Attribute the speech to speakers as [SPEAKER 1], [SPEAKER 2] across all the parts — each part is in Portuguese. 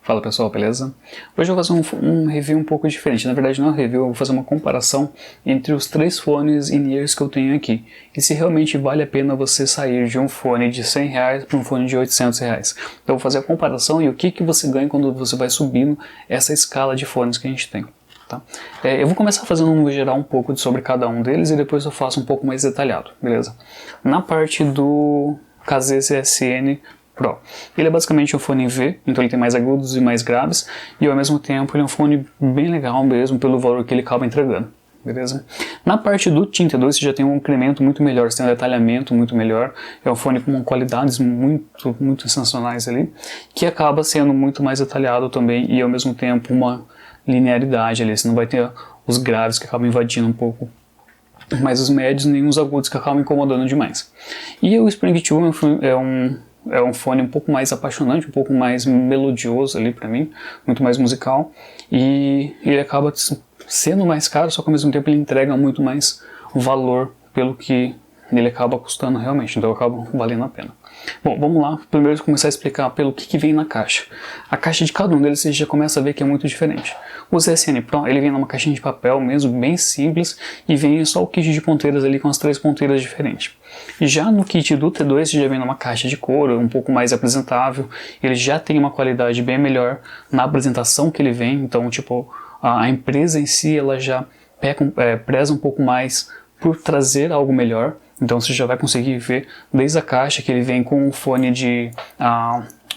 [SPEAKER 1] Fala pessoal, beleza? Hoje eu vou fazer um review um pouco diferente. Na verdade não é um review, eu vou fazer uma comparação entre os 3 fones in-ears que eu tenho aqui. E se realmente vale a pena você sair de um fone de R$100 para um fone de R$800. Então eu vou fazer a comparação e o que você ganha quando você vai subindo essa escala de fones que a gente tem. Tá? Eu vou começar fazendo um geral um pouco sobre cada um deles e depois eu faço um pouco mais detalhado, beleza? Na parte do KZ-CSN Pro. Ele é basicamente um fone V, então ele tem mais agudos e mais graves, e ao mesmo tempo ele é um fone bem legal mesmo pelo valor que ele acaba entregando, beleza? Na parte do Tint 2 você já tem um incremento muito melhor, você tem um detalhamento muito melhor, é um fone com qualidades muito sensacionais ali, que acaba sendo muito mais detalhado também e ao mesmo tempo uma linearidade ali, você não vai ter os graves que acabam invadindo um pouco mais os médios, nem os agudos que acabam incomodando demais. E o Spring 2 é um fone um pouco mais apaixonante, um pouco mais melodioso ali pra mim, muito mais musical, e ele acaba sendo mais caro, só que ao mesmo tempo ele entrega muito mais valor pelo que ele acaba custando realmente, então acaba valendo a pena. Bom, vamos lá, primeiro começar a explicar pelo que vem na caixa. A caixa de cada um deles você já começa a ver que é muito diferente. O ZSN Pro, ele vem numa caixinha de papel mesmo, bem simples, e vem só o kit de ponteiras ali com as 3 ponteiras diferentes. Já no kit do T2 você já vem numa caixa de couro, um pouco mais apresentável, ele já tem uma qualidade bem melhor na apresentação que ele vem, então tipo, a empresa em si ela já preza um pouco mais por trazer algo melhor. Então você já vai conseguir ver desde a caixa que ele vem com o fone de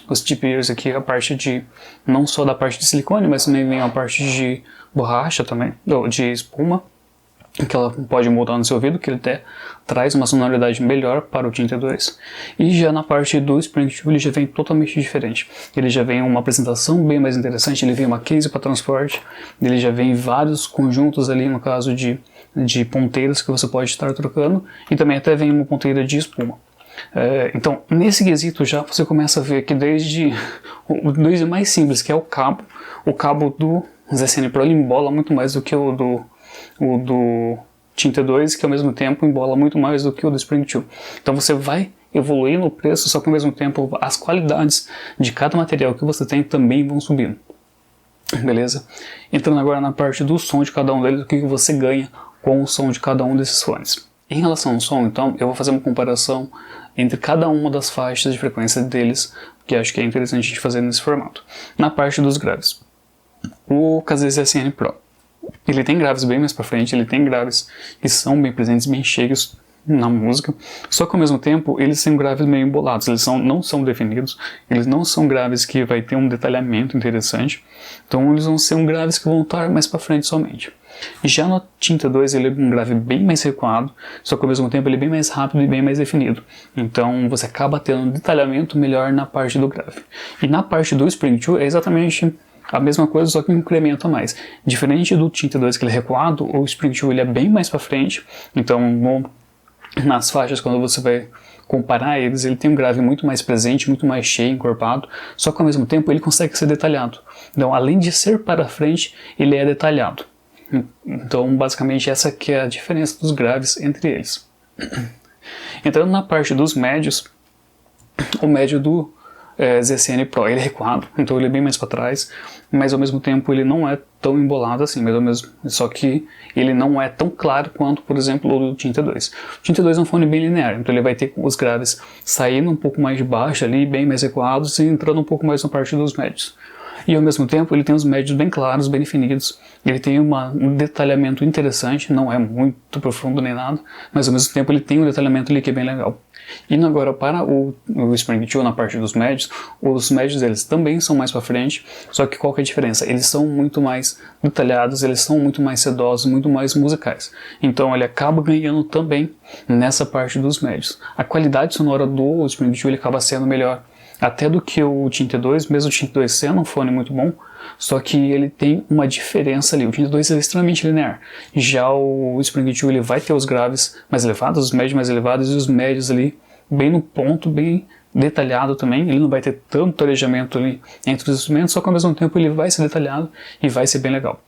[SPEAKER 1] os tip ears aqui, a parte de não só da parte de silicone, mas também vem a parte de borracha também, ou de espuma, que ela pode moldar no seu ouvido, que ele até traz uma sonoridade melhor para o Tint 2. E já na parte do Spring 2 ele já vem totalmente diferente. Ele já vem uma apresentação bem mais interessante, ele vem uma case para transporte, ele já vem vários conjuntos ali, no caso de ponteiras que você pode estar trocando, e também até vem uma ponteira de espuma. Então, nesse quesito já você começa a ver que desde o mais simples, que é o cabo do ZSN Pro ele embola muito mais do que o do Tint 2, que ao mesmo tempo embola muito mais do que o do Spring 2. Então você vai evoluir no preço, só que ao mesmo tempo as qualidades de cada material que você tem também vão subindo. Beleza? Entrando agora na parte do som de cada um deles, o que você ganha com o som de cada um desses fones. Em relação ao som, então, eu vou fazer uma comparação entre cada uma das faixas de frequência deles, que acho que é interessante a gente fazer nesse formato. Na parte dos graves, o KZ-CSN Pro, ele tem graves bem mais pra frente, ele tem graves que são bem presentes, bem cheios na música, só que ao mesmo tempo eles são graves meio embolados, eles não são definidos, eles não são graves que vai ter um detalhamento interessante, então eles vão ser graves que vão estar mais pra frente somente. Já no Tint 2 ele é um grave bem mais recuado, só que ao mesmo tempo ele é bem mais rápido e bem mais definido, então você acaba tendo um detalhamento melhor na parte do grave. E na parte do Spring 2 é exatamente a mesma coisa, só que um incremento a mais. Diferente do Tint 2 que ele é recuado, o Spring 2 ele é bem mais pra frente, então nas faixas, quando você vai comparar eles, ele tem um grave muito mais presente, muito mais cheio, encorpado, só que ao mesmo tempo ele consegue ser detalhado. Então, além de ser para frente, ele é detalhado. Então, basicamente, essa que é a diferença dos graves entre eles. Entrando na parte dos médios, o médio do ZSN Pro, ele é recuado, então ele é bem mais para trás, mas ao mesmo tempo ele não é tão embolado assim, só que ele não é tão claro quanto, por exemplo, o do Tint 2. O Tint 2 é um fone bem linear, então ele vai ter os graves saindo um pouco mais de baixo ali, bem mais recuados e entrando um pouco mais na parte dos médios. E ao mesmo tempo ele tem os médios bem claros, bem definidos, ele tem um detalhamento interessante, não é muito profundo nem nada, mas ao mesmo tempo ele tem um detalhamento ali que é bem legal. Indo agora para o Spring 2 na parte dos médios, os médios deles também são mais para frente, só que qual que é a diferença? Eles são muito mais detalhados, eles são muito mais sedosos, muito mais musicais. Então ele acaba ganhando também nessa parte dos médios. A qualidade sonora do Spring 2 ele acaba sendo melhor até do que o Tint 2, mesmo o Tint 2 sendo um fone muito bom, só que ele tem uma diferença ali. O Tint 2 é extremamente linear, já o Spring 2 ele vai ter os graves mais elevados, os médios mais elevados e os médios ali bem no ponto, bem detalhado também. Ele não vai ter tanto arejamento ali entre os instrumentos, só que ao mesmo tempo ele vai ser detalhado e vai ser bem legal.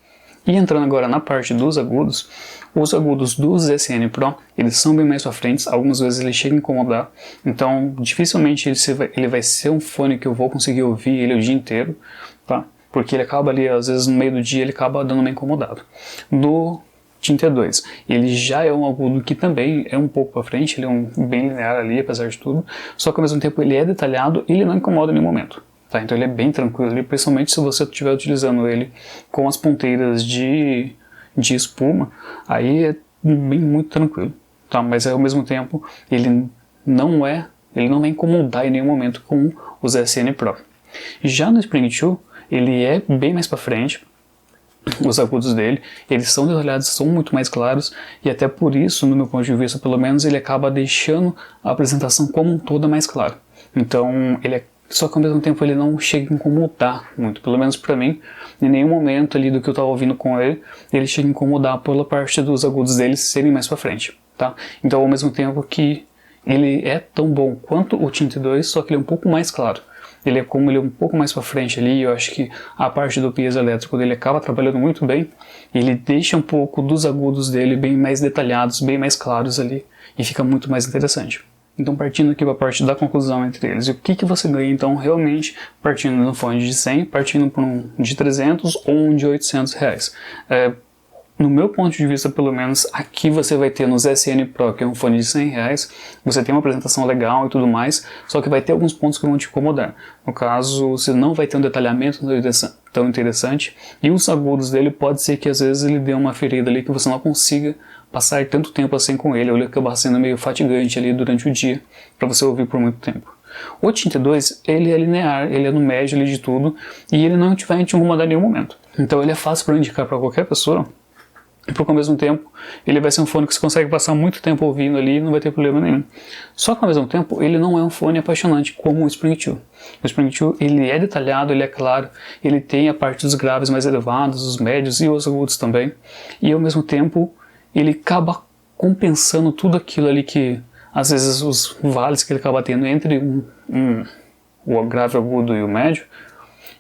[SPEAKER 1] E entrando agora na parte dos agudos, os agudos dos ZSN Pro, eles são bem mais para frente, algumas vezes ele chega a incomodar, então dificilmente ele vai ser um fone que eu vou conseguir ouvir ele o dia inteiro, tá? Porque ele acaba ali, às vezes no meio do dia, ele acaba dando uma incomodada. No Team T2, ele já é um agudo que também é um pouco para frente, ele é bem linear ali, apesar de tudo, só que ao mesmo tempo ele é detalhado e ele não incomoda em nenhum momento. Tá, então ele é bem tranquilo ali, principalmente se você estiver utilizando ele com as ponteiras de espuma, aí é muito tranquilo, tá? Mas ao mesmo tempo ele não vai incomodar em nenhum momento com o ZSN Pro. Já no Spring 2, ele é bem mais para frente, os agudos dele, eles são detalhados, são muito mais claros, e até por isso, no meu ponto de vista pelo menos, ele acaba deixando a apresentação como um todo mais clara. Então só que ao mesmo tempo ele não chega a incomodar muito, pelo menos pra mim, em nenhum momento ali do que eu tava ouvindo com ele chega a incomodar pela parte dos agudos dele serem mais pra frente, tá? Então ao mesmo tempo que ele é tão bom quanto o Team T2, só que ele é um pouco mais claro. Ele é um pouco mais pra frente ali, eu acho que a parte do piezoelétrico dele acaba trabalhando muito bem, e ele deixa um pouco dos agudos dele bem mais detalhados, bem mais claros ali, e fica muito mais interessante. Então, partindo aqui para a parte da conclusão entre eles, o que você ganha então realmente partindo no fone de 100, partindo por um de 300 ou um de 800 reais? No meu ponto de vista, pelo menos, aqui você vai ter no ZSN Pro, que é um fone de 100 reais, você tem uma apresentação legal e tudo mais, só que vai ter alguns pontos que vão te incomodar. No caso, você não vai ter um detalhamento tão interessante, e os agudos dele pode ser que às vezes ele dê uma ferida ali que você não consiga passar tanto tempo assim com ele, ou ele acaba sendo meio fatigante ali durante o dia, para você ouvir por muito tempo. O Team T2, ele é linear, ele é no médio ali de tudo, e ele não vai te incomodar em nenhum momento. Então ele é fácil para indicar para qualquer pessoa, porque ao mesmo tempo ele vai ser um fone que você consegue passar muito tempo ouvindo ali e não vai ter problema nenhum. Só que ao mesmo tempo ele não é um fone apaixonante como o Spring 2. O Spring 2 ele é detalhado, ele é claro, ele tem a parte dos graves mais elevados, os médios e os agudos também, e ao mesmo tempo ele acaba compensando tudo aquilo ali que, às vezes, os vales que ele acaba tendo entre o grave, agudo e o médio,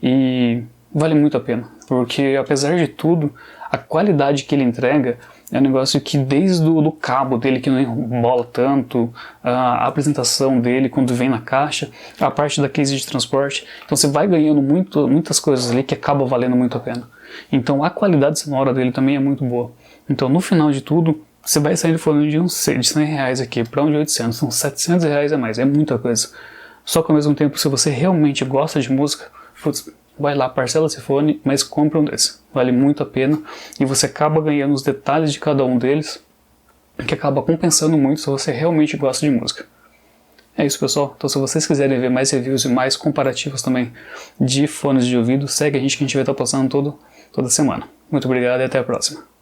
[SPEAKER 1] e vale muito a pena, porque apesar de tudo, a qualidade que ele entrega é um negócio que desde o cabo dele, que não embola tanto, a apresentação dele quando vem na caixa, a parte da case de transporte, então você vai ganhando muitas coisas ali que acabam valendo muito a pena. Então a qualidade sonora dele também é muito boa. Então no final de tudo, você vai sair falando de 100 reais aqui para um de 800, são 700 reais a mais, é muita coisa. Só que ao mesmo tempo, se você realmente gosta de música, vai lá, parcela esse fone, mas compra um desse. Vale muito a pena e você acaba ganhando os detalhes de cada um deles, que acaba compensando muito se você realmente gosta de música. É isso, pessoal. Então se vocês quiserem ver mais reviews e mais comparativos também de fones de ouvido, segue a gente que a gente vai estar postando toda semana. Muito obrigado e até a próxima.